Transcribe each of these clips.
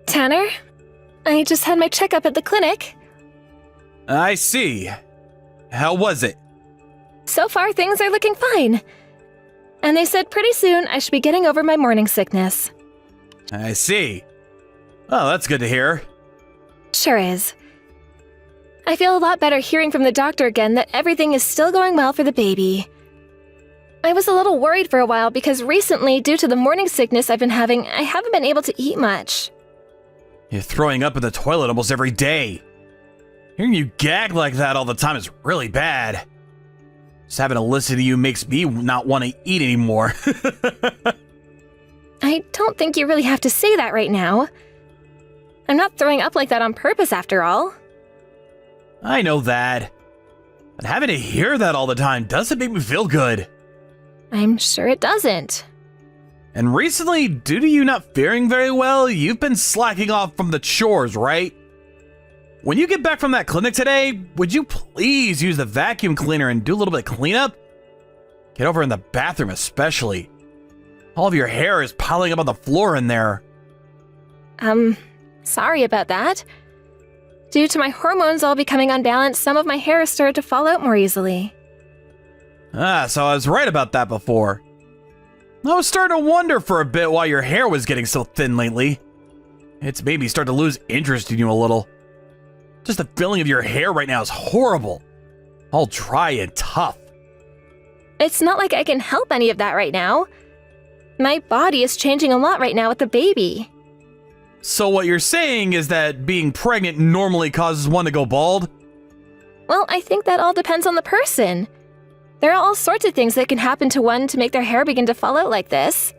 Tanner, I just had my checkup at the clinic. I see. How was it? So far, things are looking fine. And they said pretty soon I should be getting over my morning sickness. I see. Oh, that's good to hear. Sure is. I feel a lot better hearing from the doctor again that everything is still going well for the baby. I was a little worried for a while because recently, due to the morning sickness I've been having, I haven't been able to eat much. You're throwing up in the toilet almost every day. Hearing you gag like that all the time is really bad. Just having to listen to you makes me not want to eat anymore. I don't think you really have to say that right now. I'm not throwing up like that on purpose after all. I know that. But having to hear that all the time doesn't make me feel good. I'm sure it doesn't. And recently, due to you not faring very well, you've been slacking off from the chores, right? When you get back from that clinic today, would you please use the vacuum cleaner and do a little bit of cleanup? Get over in the bathroom especially. All of your hair is piling up on the floor in there. Sorry about that. Due to my hormones all becoming unbalanced, some of my hair has started to fall out more easily. So I was right about that before. I was starting to wonder for a bit why your hair was getting so thin lately. It's made me start to lose interest in you a little. Just the feeling of your hair right now is horrible. All dry and tough. It's not like I can help any of that right now. My body is changing a lot right now with the baby. So what you're saying is that being pregnant normally causes one to go bald? Well, I think that all depends on the person. There are all sorts of things that can happen to one to make their hair begin to fall out like this.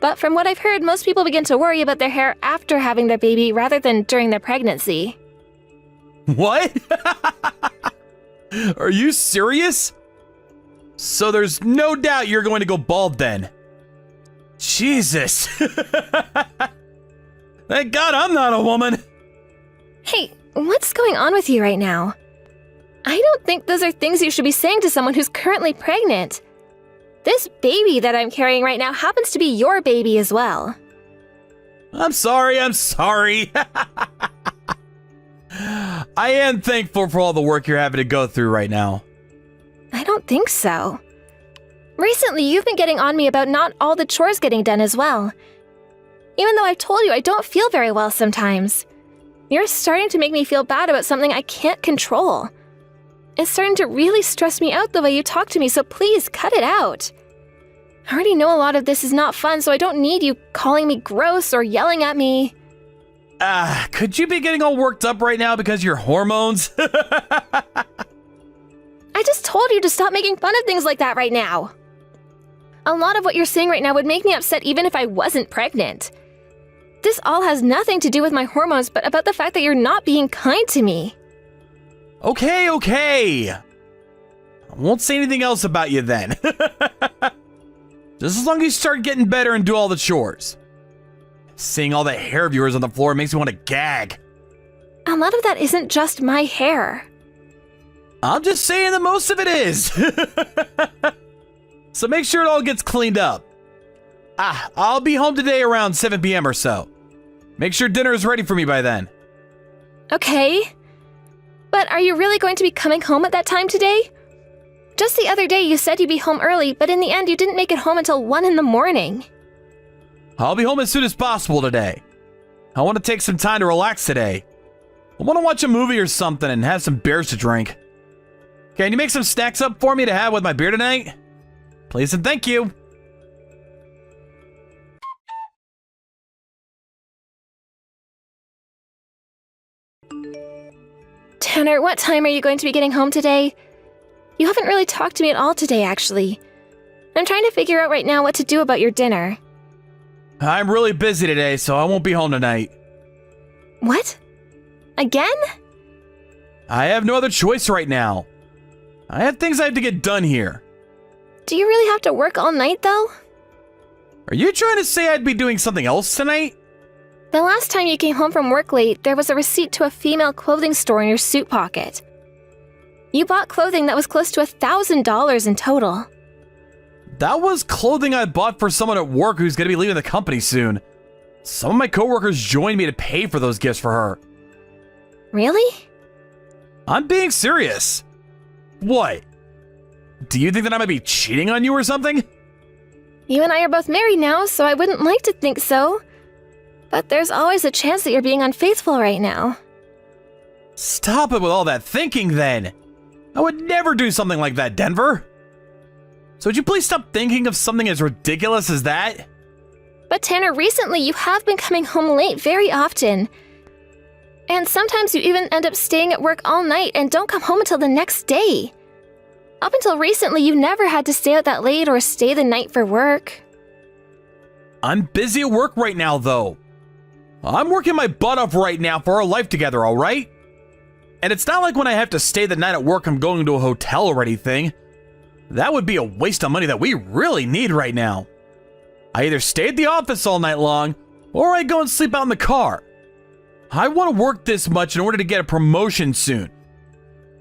But from what I've heard, most people begin to worry about their hair after having their baby rather than during their pregnancy. What? Are you serious? So there's no doubt you're going to go bald then. Jesus. Thank God I'm not a woman. Hey, what's going on with you right now? I don't think those are things you should be saying to someone who's currently pregnant. This baby that I'm carrying right now happens to be your baby as well. I'm sorry. I am thankful for all the work you're having to go through right now. I don't think so. Recently, you've been getting on me about not all the chores getting done as well. Even though I've told you I don't feel very well sometimes. You're starting to make me feel bad about something I can't control. It's starting to really stress me out the way you talk to me, so please cut it out. I already know a lot of this is not fun, so I don't need you calling me gross or yelling at me. Could you be getting all worked up right now because of your hormones? I just told you to stop making fun of things like that right now. A lot of what you're saying right now would make me upset even if I wasn't pregnant. This all has nothing to do with my hormones, but about the fact that you're not being kind to me. Okay. I won't say anything else about you then. Just as long as you start getting better and do all the chores. Seeing all that hair of yours on the floor makes me want to gag. A lot of that isn't just my hair. I'm just saying that most of it is. So make sure it all gets cleaned up. I'll be home today around 7 p.m. or so. Make sure dinner is ready for me by then. Okay. But are you really going to be coming home at that time today? Just the other day you said you'd be home early, but in the end you didn't make it home until 1 in the morning. I'll be home as soon as possible today. I want to take some time to relax today. I want to watch a movie or something and have some beers to drink. Can you make some snacks up for me to have with my beer tonight? Please and thank you. Tanner, what time are you going to be getting home today? You haven't really talked to me at all today, actually. I'm trying to figure out right now what to do about your dinner. I'm really busy today, so I won't be home tonight. What? Again? I have no other choice right now. I have things I have to get done here. Do you really have to work all night, though? Are you trying to say I'd be doing something else tonight? The last time you came home from work late, there was a receipt to a female clothing store in your suit pocket. You bought clothing that was close to $1,000 in total. That was clothing I bought for someone at work who's going to be leaving the company soon. Some of my coworkers joined me to pay for those gifts for her. Really? I'm being serious. What? Do you think that I might be cheating on you or something? You and I are both married now, so I wouldn't like to think so. But there's always a chance that you're being unfaithful right now. Stop it with all that thinking then. I would never do something like that, Denver. So would you please stop thinking of something as ridiculous as that? But Tanner, recently you have been coming home late very often. And sometimes you even end up staying at work all night and don't come home until the next day. Up until recently, you never had to stay out that late or stay the night for work. I'm busy at work right now, though. I'm working my butt off right now for our life together, all right? And it's not like when I have to stay the night at work, I'm going to a hotel or anything. That would be a waste of money that we really need right now. I either stay at the office all night long, or I go and sleep out in the car. I want to work this much in order to get a promotion soon,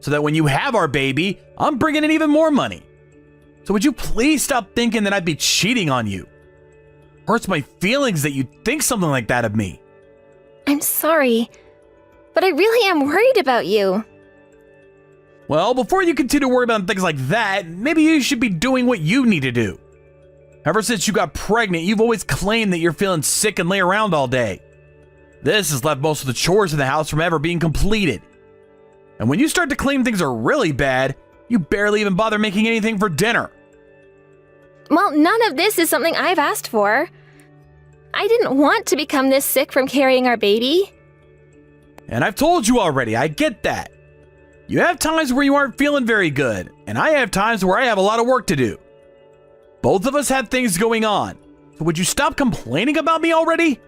so that when you have our baby, I'm bringing in even more money. So would you please stop thinking that I'd be cheating on you? Hurts my feelings that you'd think something like that of me. I'm sorry, but I really am worried about you. Well, before you continue to worry about things like that, maybe you should be doing what you need to do. Ever since you got pregnant, you've always claimed that you're feeling sick and lay around all day. This has left most of the chores in the house from ever being completed. And when you start to claim things are really bad, you barely even bother making anything for dinner. Well, none of this is something I've asked for. I didn't want to become this sick from carrying our baby. And I've told you already, I get that. You have times where you aren't feeling very good, and I have times where I have a lot of work to do. Both of us have things going on, so would you stop complaining about me already?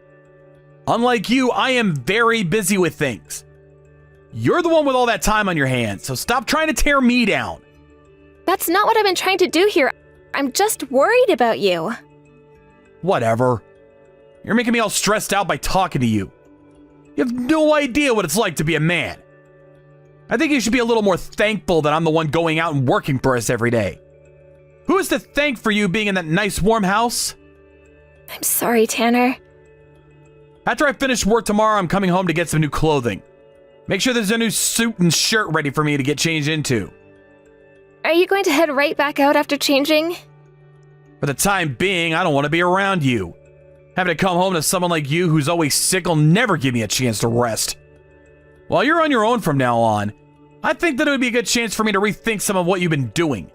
Unlike you, I am very busy with things. You're the one with all that time on your hands, so stop trying to tear me down. That's not what I've been trying to do here. I'm just worried about you. Whatever. You're making me all stressed out by talking to you. You have no idea what it's like to be a man. I think you should be a little more thankful that I'm the one going out and working for us every day. Who is to thank for you being in that nice warm house? I'm sorry, Tanner. After I finish work tomorrow, I'm coming home to get some new clothing. Make sure there's a new suit and shirt ready for me to get changed into. Are you going to head right back out after changing? For the time being, I don't want to be around you. Having to come home to someone like you who's always sick will never give me a chance to rest. While you're on your own from now on, I think that it would be a good chance for me to rethink some of what you've been doing.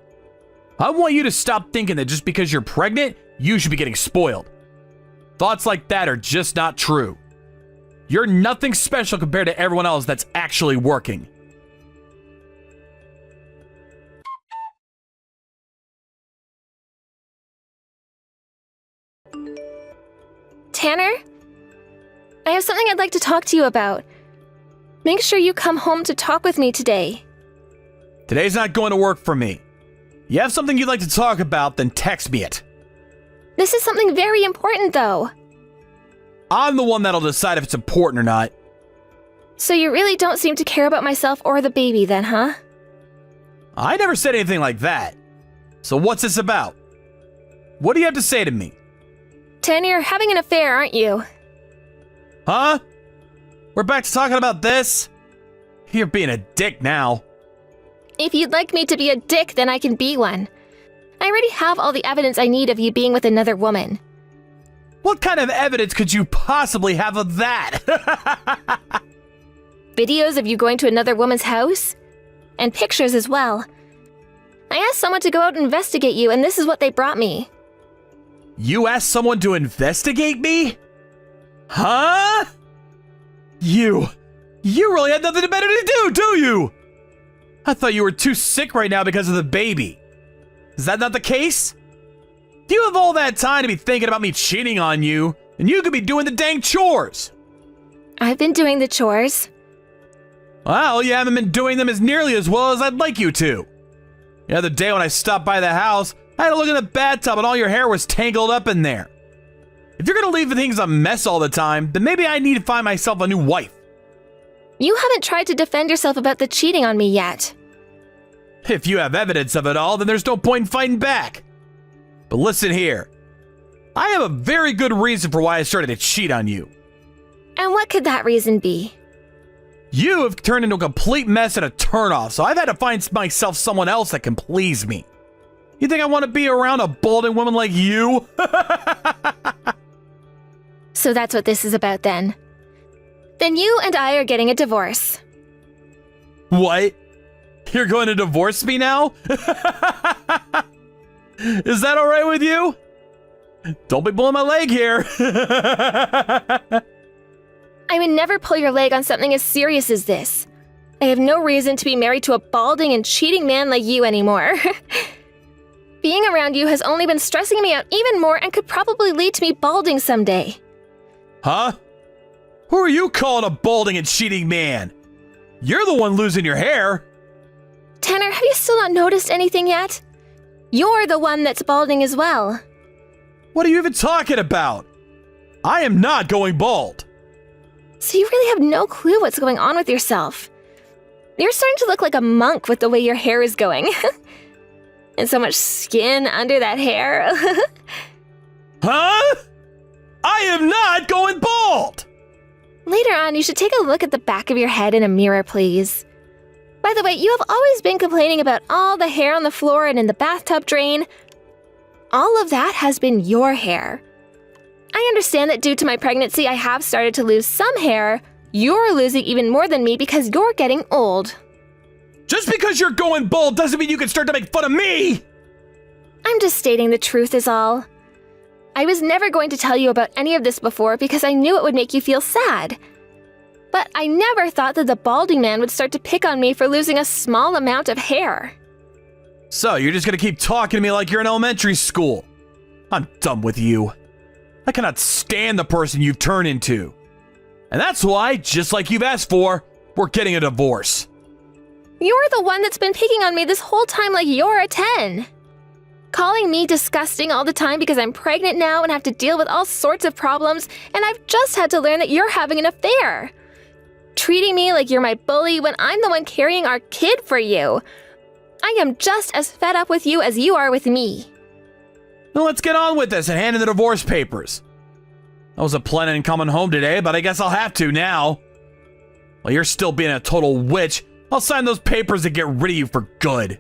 I want you to stop thinking that just because you're pregnant, you should be getting spoiled. Thoughts like that are just not true. You're nothing special compared to everyone else that's actually working. Tanner? I have something I'd like to talk to you about. Make sure you come home to talk with me today. Today's not going to work for me. You have something you'd like to talk about, then text me it. This is something very important, though. I'm the one that'll decide if it's important or not. So you really don't seem to care about myself or the baby then, huh? I never said anything like that. So what's this about? What do you have to say to me? Tanner, you're having an affair, aren't you? Huh? We're back to talking about this? You're being a dick now. If you'd like me to be a dick, then I can be one. I already have all the evidence I need of you being with another woman. What kind of evidence could you possibly have of that? Videos of you going to another woman's house? And pictures as well. I asked someone to go out and investigate you, and this is what they brought me. You asked someone to investigate me? Huh? You really had nothing better to do you? I thought you were too sick right now because of the baby. Is that not the case? If you have all that time to be thinking about me cheating on you, then you could be doing the dang chores. I've been doing the chores. Well, you haven't been doing them as nearly as well as I'd like you to. The other day when I stopped by the house, I had to look in the bathtub and all your hair was tangled up in there. If you're gonna leave things a mess all the time, then maybe I need to find myself a new wife. You haven't tried to defend yourself about the cheating on me yet. If you have evidence of it all, then there's no point in fighting back. But listen here. I have a very good reason for why I started to cheat on you. And what could that reason be? You have turned into a complete mess and a turnoff, so I've had to find myself someone else that can please me. You think I want to be around a balding woman like you? So that's what this is about then. Then you and I are getting a divorce. What? You're going to divorce me now? Is that alright with you? Don't be pulling my leg here. I would never pull your leg on something as serious as this. I have no reason to be married to a balding and cheating man like you anymore. Being around you has only been stressing me out even more and could probably lead to me balding someday. Huh? Who are you calling a balding and cheating man? You're the one losing your hair. Tanner, have you still not noticed anything yet? You're the one that's balding as well. What are you even talking about? I am not going bald. So you really have no clue what's going on with yourself. You're starting to look like a monk with the way your hair is going. And so much skin under that hair. Huh? I am not going bald! Later on, you should take a look at the back of your head in a mirror, please. By the way, you have always been complaining about all the hair on the floor and in the bathtub drain. All of that has been your hair. I understand that due to my pregnancy, I have started to lose some hair. You're losing even more than me because you're getting old. Just because you're going bald doesn't mean you can start to make fun of me! I'm just stating the truth is all. I was never going to tell you about any of this before because I knew it would make you feel sad. But I never thought that the balding man would start to pick on me for losing a small amount of hair. So, you're just gonna keep talking to me like you're in elementary school. I'm done with you. I cannot stand the person you've turned into. And that's why, just like you've asked for, we're getting a divorce. You're the one that's been picking on me this whole time like you're a 10. Calling me disgusting all the time because I'm pregnant now and have to deal with all sorts of problems, and I've just had to learn that you're having an affair. Treating me like you're my bully when I'm the one carrying our kid for you. I am just as fed up with you as you are with me. Now let's get on with this and hand in the divorce papers. I wasn't planning on coming home today, but I guess I'll have to now. While you're still being a total witch, I'll sign those papers and get rid of you for good.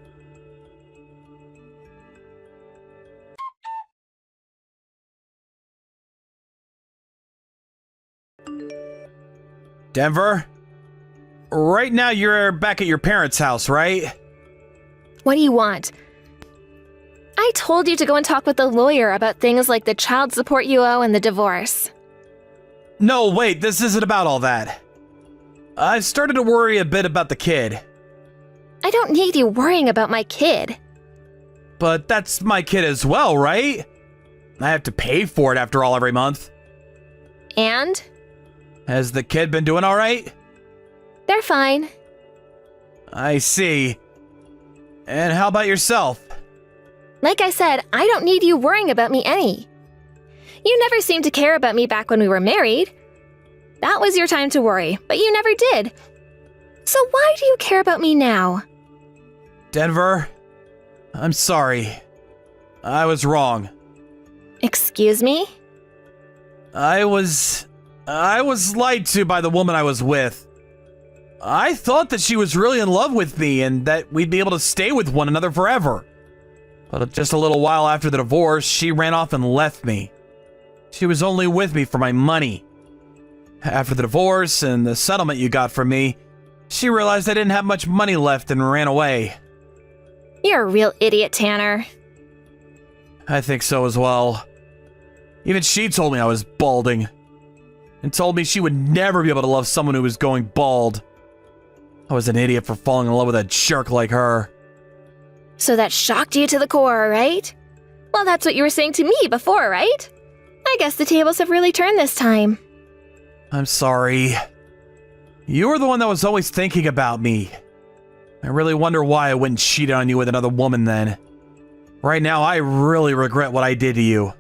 Denver? Right now you're back at your parents' house, right? What do you want? I told you to go and talk with the lawyer about things like the child support you owe and the divorce. No, wait, this isn't about all that. I've started to worry a bit about the kid. I don't need you worrying about my kid. But that's my kid as well, right? I have to pay for it after all every month. And? Has the kid been doing all right? They're fine. I see. And how about yourself? Like I said, I don't need you worrying about me any. You never seemed to care about me back when we were married. That was your time to worry, but you never did. So why do you care about me now? Denver, I'm sorry. I was wrong. Excuse me? I was lied to by the woman I was with. I thought that she was really in love with me and that we'd be able to stay with one another forever. But just a little while after the divorce, she ran off and left me. She was only with me for my money. After the divorce and the settlement you got from me, she realized I didn't have much money left and ran away. You're a real idiot, Tanner. I think so as well. Even she told me I was balding. And told me she would never be able to love someone who was going bald. I was an idiot for falling in love with a jerk like her. So that shocked you to the core, right? Well, that's what you were saying to me before, right? I guess the tables have really turned this time. I'm sorry. You were the one that was always thinking about me. I really wonder why I wouldn't cheat on you with another woman then. Right now, I really regret what I did to you.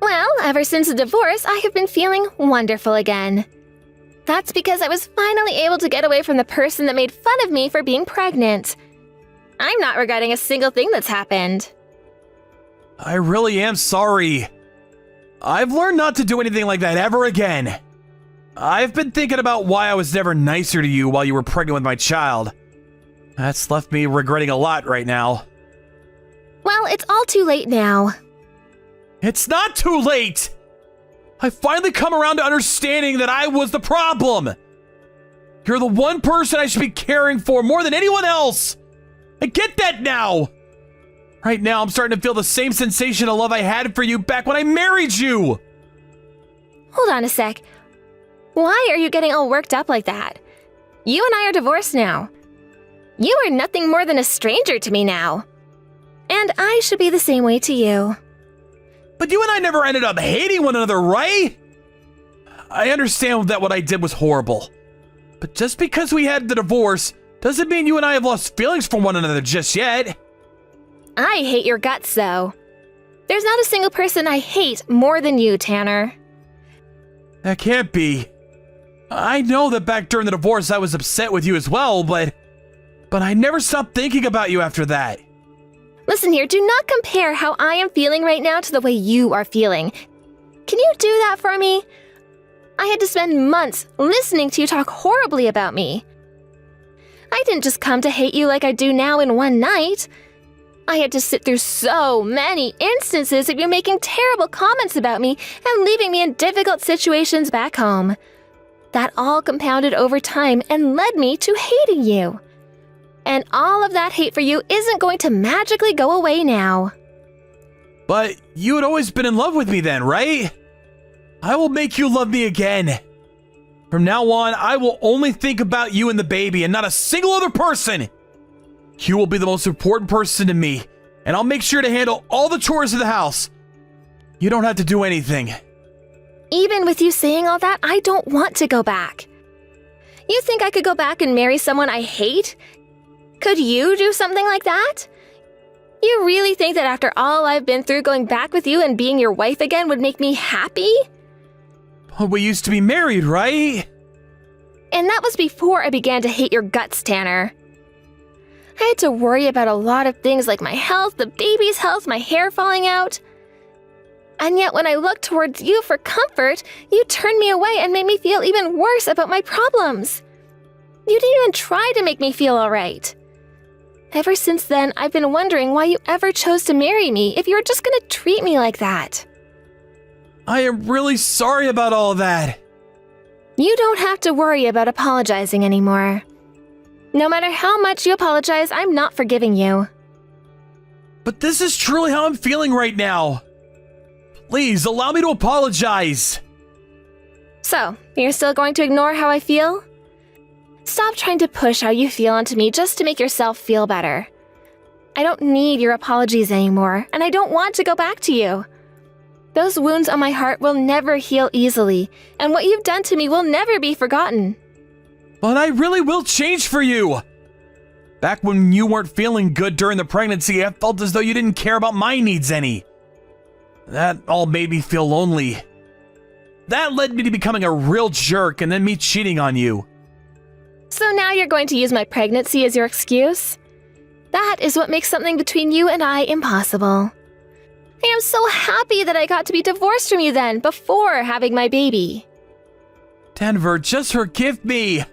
Well, ever since the divorce, I have been feeling wonderful again. That's because I was finally able to get away from the person that made fun of me for being pregnant. I'm not regretting a single thing that's happened. I really am sorry. I've learned not to do anything like that ever again. I've been thinking about why I was never nicer to you while you were pregnant with my child. That's left me regretting a lot right now. Well, it's all too late now. It's not too late! I finally come around to understanding that I was the problem. You're the one person I should be caring for more than anyone else. I get that now. Right now, I'm starting to feel the same sensation of love I had for you back when I married you. Hold on a sec. Why are you getting all worked up like that? You and I are divorced now. You are nothing more than a stranger to me now. And I should be the same way to you. But you and I never ended up hating one another, right? I understand that what I did was horrible. But just because we had the divorce doesn't mean you and I have lost feelings for one another just yet. I hate your guts, though. There's not a single person I hate more than you, Tanner. That can't be. I know that back during the divorce I was upset with you as well, but I never stopped thinking about you after that. Listen here, do not compare how I am feeling right now to the way you are feeling. Can you do that for me? I had to spend months listening to you talk horribly about me. I didn't just come to hate you like I do now in one night. I had to sit through so many instances of you making terrible comments about me and leaving me in difficult situations back home. That all compounded over time and led me to hating you. And all of that hate for you isn't going to magically go away now. But you had always been in love with me then, right? I will make you love me again. From now on, I will only think about you and the baby and not a single other person. You will be the most important person to me, and I'll make sure to handle all the chores of the house. You don't have to do anything. Even with you saying all that, I don't want to go back. You think I could go back and marry someone I hate? Could you do something like that? You really think that after all I've been through, going back with you and being your wife again would make me happy? But we used to be married, right? And that was before I began to hate your guts, Tanner. I had to worry about a lot of things like my health, the baby's health, my hair falling out. And yet when I looked towards you for comfort, you turned me away and made me feel even worse about my problems. You didn't even try to make me feel all right. Ever since then, I've been wondering why you ever chose to marry me if you were just going to treat me like that. I am really sorry about all that. You don't have to worry about apologizing anymore. No matter how much you apologize, I'm not forgiving you. But this is truly how I'm feeling right now. Please, allow me to apologize. So, you're still going to ignore how I feel? Stop trying to push how you feel onto me just to make yourself feel better. I don't need your apologies anymore, and I don't want to go back to you. Those wounds on my heart will never heal easily, and what you've done to me will never be forgotten. But I really will change for you. Back when you weren't feeling good during the pregnancy, I felt as though you didn't care about my needs any. That all made me feel lonely. That led me to becoming a real jerk and then me cheating on you. So now you're going to use my pregnancy as your excuse? That is what makes something between you and I impossible. I am so happy that I got to be divorced from you then, before having my baby. Denver, just forgive me.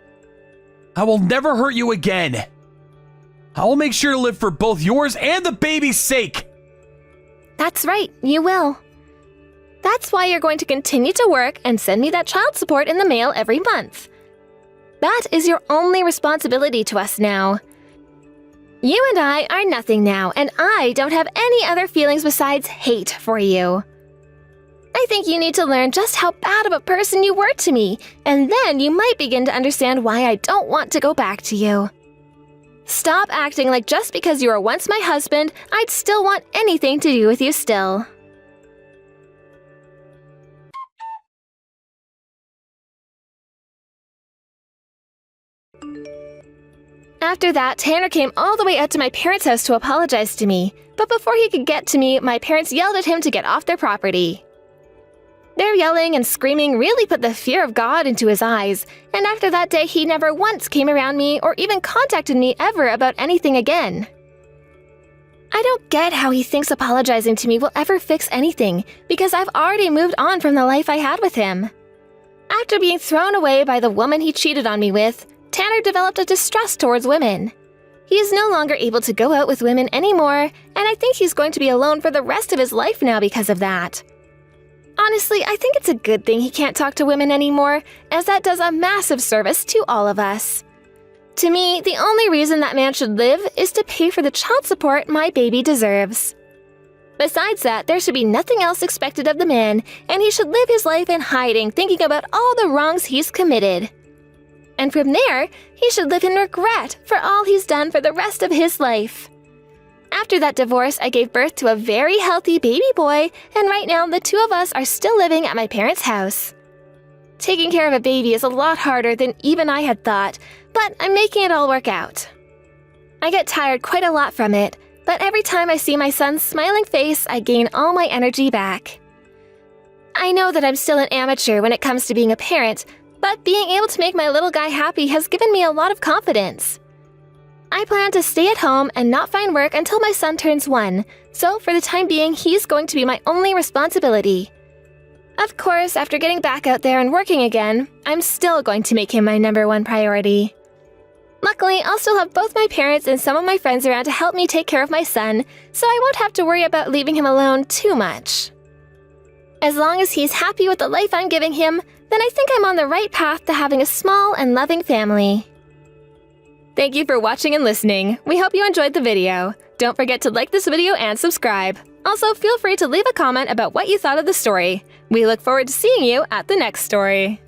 I will never hurt you again. I will make sure to live for both yours and the baby's sake. That's right, you will. That's why you're going to continue to work and send me that child support in the mail every month. That is your only responsibility to us now. You and I are nothing now, and I don't have any other feelings besides hate for you. I think you need to learn just how bad of a person you were to me, and then you might begin to understand why I don't want to go back to you. Stop acting like just because you were once my husband, I'd still want anything to do with you still. After that, Tanner came all the way out to my parents' house to apologize to me, but before he could get to me, my parents yelled at him to get off their property. Their yelling and screaming really put the fear of God into his eyes, and after that day he never once came around me or even contacted me ever about anything again. I don't get how he thinks apologizing to me will ever fix anything, because I've already moved on from the life I had with him. After being thrown away by the woman he cheated on me with, Tanner developed a distrust towards women. He is no longer able to go out with women anymore, and I think he's going to be alone for the rest of his life now because of that. Honestly, I think it's a good thing he can't talk to women anymore, as that does a massive service to all of us. To me, the only reason that man should live is to pay for the child support my baby deserves. Besides that, there should be nothing else expected of the man, and he should live his life in hiding, thinking about all the wrongs he's committed. And from there, he should live in regret for all he's done for the rest of his life. After that divorce, I gave birth to a very healthy baby boy, and right now the two of us are still living at my parents' house. Taking care of a baby is a lot harder than even I had thought, but I'm making it all work out. I get tired quite a lot from it, but every time I see my son's smiling face, I gain all my energy back. I know that I'm still an amateur when it comes to being a parent, but being able to make my little guy happy has given me a lot of confidence. I plan to stay at home and not find work until my son turns 1, so for the time being, he's going to be my only responsibility. Of course, after getting back out there and working again, I'm still going to make him my #1 priority. Luckily, I'll still have both my parents and some of my friends around to help me take care of my son, so I won't have to worry about leaving him alone too much. As long as he's happy with the life I'm giving him, then I think I'm on the right path to having a small and loving family. Thank you for watching and listening. We hope you enjoyed the video. Don't forget to like this video and subscribe. Also, feel free to leave a comment about what you thought of the story. We look forward to seeing you at the next story.